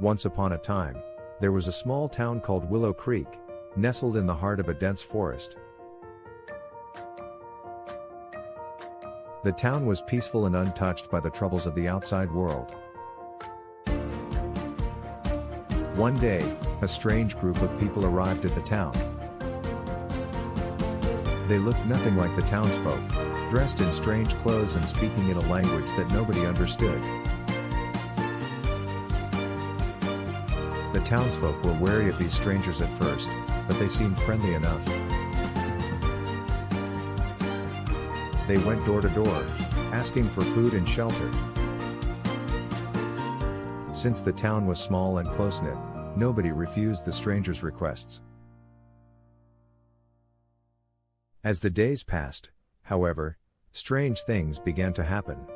Once upon a time, there was a small town called Willow Creek, nestled in the heart of a dense forest. The town was peaceful and untouched by the troubles of the outside world. One day, a strange group of people arrived at the town. They looked nothing like the townsfolk, dressed in strange clothes and speaking in a language that nobody understood. The townsfolk were wary of these strangers at first, but they seemed friendly enough. They went door to door, asking for food and shelter. Since the town was small and close-knit, nobody refused the strangers' requests. As the days passed, however, strange things began to happen.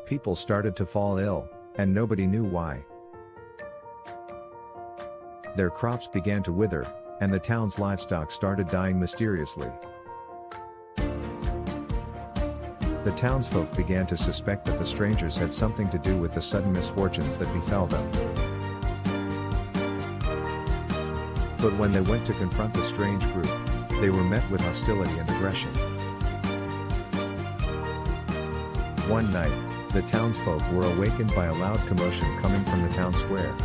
People started to fall ill, and nobody knew why. Their crops began to wither, and the town's livestock started dying mysteriously. The townsfolk began to suspect that the strangers had something to do with the sudden misfortunes that befell them. But when they went to confront the strange group, they were met with hostility and aggression. One night, the townsfolk were awakened by a loud commotion coming from the town square.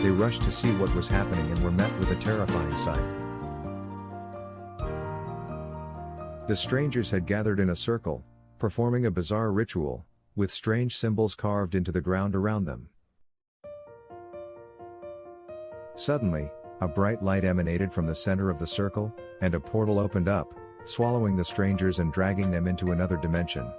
They rushed to see what was happening and were met with a terrifying sight. The strangers had gathered in a circle, performing a bizarre ritual, with strange symbols carved into the ground around them. Suddenly, a bright light emanated from the center of the circle, and a portal opened up, swallowing the strangers and dragging them into another dimension.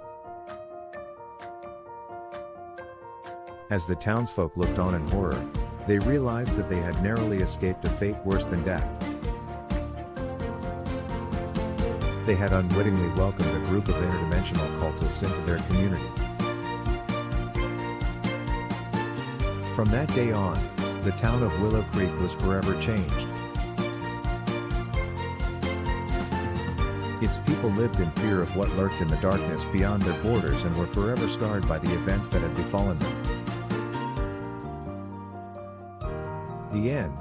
As the townsfolk looked on in horror, they realized that they had narrowly escaped a fate worse than death. They had unwittingly welcomed a group of interdimensional cultists into their community. From that day on, the town of Willow Creek was forever changed. Its people lived in fear of what lurked in the darkness beyond their borders and were forever scarred by the events that had befallen them. The end.